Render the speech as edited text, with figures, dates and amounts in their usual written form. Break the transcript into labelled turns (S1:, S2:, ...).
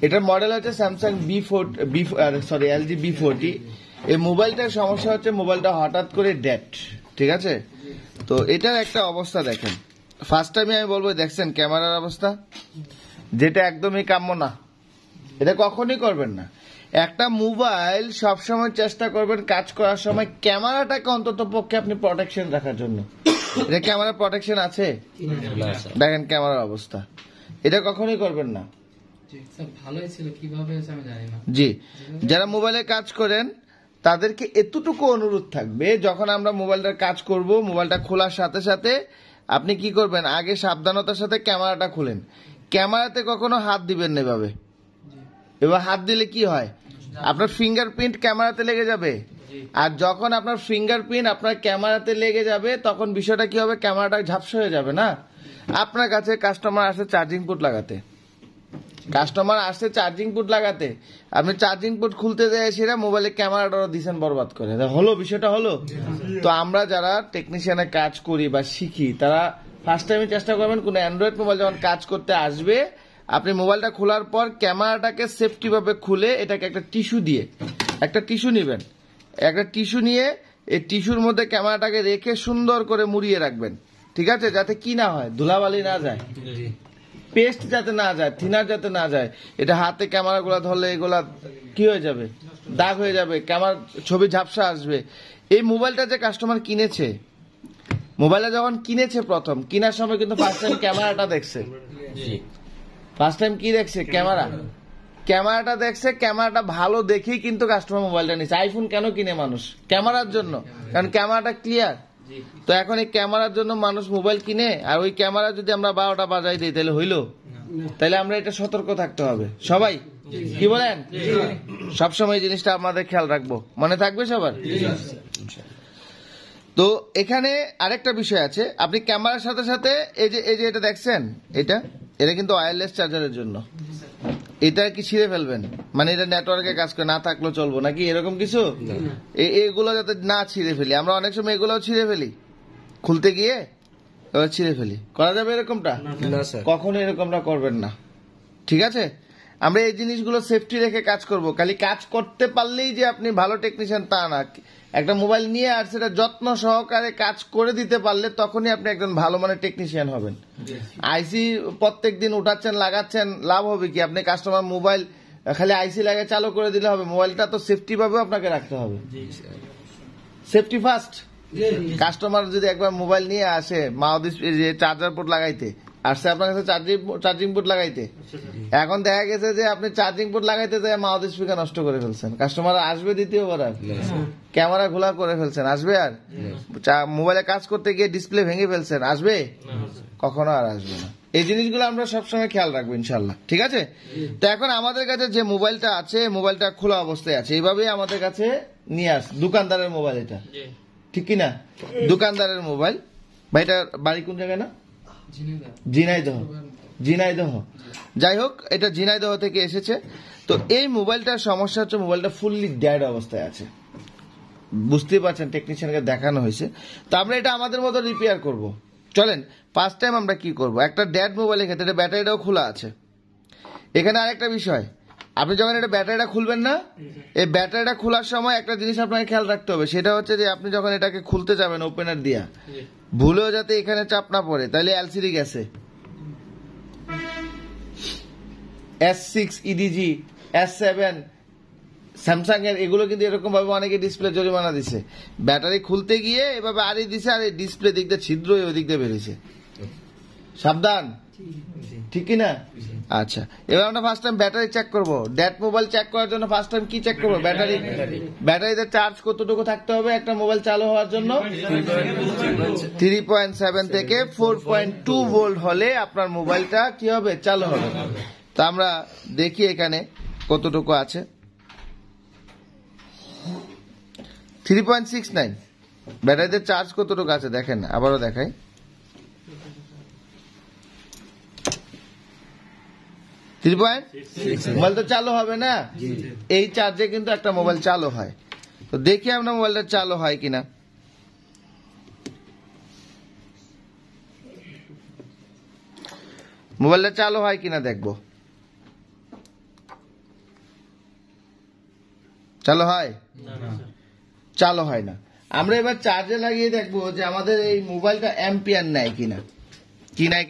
S1: এটার মডেল হচ্ছে Samsung LG B40। এই মোবাইলটার সমস্যা হচ্ছে মোবাইলটা হঠাৎ করে ডেড, ঠিক আছে? তো এটার একটা অবস্থা দেখেন। ফার্স্ট টাইমে আমি বলবো, দেখছেন ক্যামেরার অবস্থা, যেটা একদমই কাম্য না, এটা কখনই করবেন না। একটা মোবাইল সবসময় চেষ্টা করবেন কাজ করার সময় ক্যামেরাটাকে অন্তত পক্ষে আপনি প্রোটেকশন রাখার জন্য। এটা ক্যামেরা প্রোটেকশন আছে? দেখেন ক্যামেরার অবস্থা, এটা কখনোই করবেন না। জি, যারা মোবাইলে কাজ করেন তাদেরকে এতটুকু অনুরোধ থাকবে, যখন আমরা মোবাইলটার কাজ করব, মোবাইলটা খোলার সাথে সাথে আপনি কি করবেন, আগে সাবধানতার সাথে ক্যামেরাটা খুলেন। ক্যামেরাতে কখনো হাত দিবেন না এভাবে। এবার হাত দিলে কি হয়, আপনার ফিঙ্গারপ্রিন্ট ক্যামেরাতে লেগে যাবে। আর যখন আপনার ফিঙ্গারপ্রিন্ট আপনার ক্যামেরাতে লেগে যাবে, তখন বিষয়টা কি হবে, ক্যামেরাটা ঝাপসা হয়ে যাবে না? আপনার কাছে কাস্টমার আসে চার্জিং পোর্ট লাগাতে, আপনি চার্জিং পোর্ট খুলতে যায় সেটা মোবাইলে ক্যামেরাটা দিচ্ছেন বরবাদ করে। হলো বিষয়টা হলো। তো আমরা যারা টেকনিশিয়ানে কাজ করি বা শিখি, তারা ফার্স্ট টাইমে চেষ্টা করবেন কোন অ্যান্ড্রয়েড মোবাইল যখন কাজ করতে আসবে, আপনি মোবাইলটা খোলার পর ক্যামেরাটাকে সেফটি ভাবে খুলে এটাকে একটা টিস্যু নিবেন। একটা টিস্যু নিয়ে এই টিস্যুর মধ্যে ক্যামেরাটাকে রেখে সুন্দর করে মুড়িয়ে রাখবেন, ঠিক আছে? যাতে কি না হয়, ধুলাবালি না যায়, পেস্ট যাতে না যায়, থিনার যাতে না যায়। এটা হাতে ক্যামেরা গুলা ধরলে এগুলা কি হয়ে যাবে, দাগ হয়ে যাবে, ক্যামেরা ছবি ঝাপসা আসবে। এই মোবাইলটা যে কাস্টমার কিনেছে, মোবাইলটা যখন কিনেছে প্রথম কেনার সময় কিন্তু ফার্স্ট টাইম ক্যামেরাটা দেখছে। ফার্স্ট টাইম কি দেখছে, ক্যামেরাটা দেখছে। ক্যামেরাটা ভালো দেখেই কিন্তু কাস্টমার মোবাইলটা নিচ্ছে। আইফোন কেন কিনে মানুষ? ক্যামেরার জন্য, কারণ ক্যামেরাটা ক্লিয়ার। তো এখন এই ক্যামেরার জন্য মানুষ মোবাইল কিনে, আর ওই ক্যামেরা যদি আমরা 12টা বাজাই দিই তাহলে হইলো? তাহলে আমরা এটা সতর্ক থাকতে হবে সবাই, কি বলেন? সবসময় এই জিনিসটা আমাদের খেয়াল রাখবো, মনে থাকবে সবার। তো এখানে আরেকটা বিষয় আছে, আপনি ক্যামেরার সাথে সাথে এই যে এটা দেখছেন, এটা কিন্তু ওয়্যারলেস চার্জারের জন্য। এটা কি ছিঁড়ে ফেলবেন, মানে এটা নেটওয়ার্কে কাজ করে, না থাকলেও চলবো নাকি, এরকম কিছু? এগুলো যাতে না ছিঁড়ে ফেলি, আমরা অনেক সময় এগুলোও ছিঁড়ে ফেলি, খুলতে গিয়ে ছিঁড়ে ফেলি। করা যাবে এরকমটা? কখনো এরকমটা করবেন না, ঠিক আছে? আমরা এই জিনিসগুলো সেফটি রেখে কাজ করব। খালি কাজ করতে পারলেই যে আপনি ভালো টেকনিশিয়ান তা না। একটা মোবাইল নিয়ে আর সেটা যত্ন সহকারে কাজ করে দিতে পারলে তখনই আপনি একজন ভালো মানের টেকনিশিয়ান হবেন। আইসি প্রত্যেক দিন উঠাচ্ছেন, লাগাচ্ছেন, লাভ হবে কি? আপনি কাস্টমার মোবাইল খালি আইসি লাগে চালু করে দিলে হবে? মোবাইলটা তো সেফটি ভাবে আপনাকে রাখতে হবে। Safety first. কাস্টমার যদি একবার মোবাইল নিয়ে আসে, মাউথ চার্জার পোর্ট লাগাইতে আসছে আপনার কাছে, চার্জিং পোর্ট লাগাইতে, এখন দেখা গেছে যে আপনি চার্জিং পোর্ট লাগাইতে যায় মাউথ স্পিকার নষ্ট করে ফেলছেন। কাস্টমার আসবে দ্বিতীয়বার? আর ক্যামেরা খোলা করে ফেলছেন, আসবে? আর মোবাইলে কাজ করতে গিয়ে ডিসপ্লে ভেঙে ফেলছেন, আসবে? কখনো আর আসবে না। এই জিনিসগুলো আমরা সবসময় খেয়াল রাখবো ইনশাল্লাহ, ঠিক আছে? তো এখন আমাদের কাছে যে মোবাইলটা আছে, মোবাইলটা খোলা অবস্থায় আছে, এইভাবেই আমাদের কাছে নিয়ে আস। দোকানদারের মোবাইল এটা, ঠিক কিনা? দোকানদারের মোবাইল। ভাইটা বাড়ি কোন জায়গায় না? ঝিনাইদহ। যাই হোক, এটা ঝিনাইদহ থেকে এসেছে। তো এই মোবাইলটার সমস্যা হচ্ছে মোবাইলটা ফুললি ডেড অবস্থায় আছে, বুঝতেই পারছেন, টেকনিশিয়ানকে দেখানো হয়েছে। তো আমরা এটা আমাদের মতো রিপেয়ার করব। চলেন ফার্স্ট টাইম আমরা কি করব, একটা ডেড মোবাইলের ক্ষেত্রে এটা ব্যাটারিটাও খোলা আছে। এখানে আরেকটা বিষয়, আপনি যখন এটা ব্যাটারিটা খুলবেন না, এই ব্যাটারিটা খোলার সময় একটা জিনিস আপনাকে খেয়াল রাখতে হবে, সেটা হচ্ছে যে আপনি যখন এটাকে খুলতে যাবেন ওপেনার দিয়া, ভুলেও যাতে এখানে চাপ না পড়ে, তাহলে এলসিডি গেছে, S6 EDG, S7, স্যামসাং এর, এগুলো কিন্তু এরকম ভাবে অনেকে ডিসপ্লে জরিমানা দিছে। ব্যাটারি খুলতে গিয়ে এভাবে আড়ি দিছে, আর এই ডিসপ্লে দিক দিয়ে ছিদ্র ওই দিক দিয়ে বেরিয়েছে। সাবধান, ঠিক কিনা? আচ্ছা, এবার আমরা ফার্স্ট টাইম ব্যাটারি চেক করবো। ডেড মোবাইল চেক করার জন্য ফার্স্ট টাইম কি চেক করবো? ব্যাটারিতে চার্জ কতটুকু থাকতে হবে একটা মোবাইল চালু হওয়ার জন্য? 3.7 থেকে 4.2 ভোল্ট হলে আপনার মোবাইলটা কি হবে, চালু হবে। তো আমরা দেখি এখানে কতটুকু আছে। 3.69 ব্যাটারিতে চার্জ কতটুকু আছে দেখেন, আবারও দেখাই। মোবাইল তো চালু হবে না, এই চার্জে কিন্তু একটা মোবাইল চালু হয়। তো দেখি আমরা মোবাইলটা চালু হয় কিনা। মোবাইলটা চালু হয় কিনা দেখবো। চালু হয়? চালু হয় না। আমরা এবার চার্জে লাগিয়ে দেখবো যে আমাদের এই মোবাইলটা অ্যাম্পিয়ার নেয় কিনা, কি নেয়।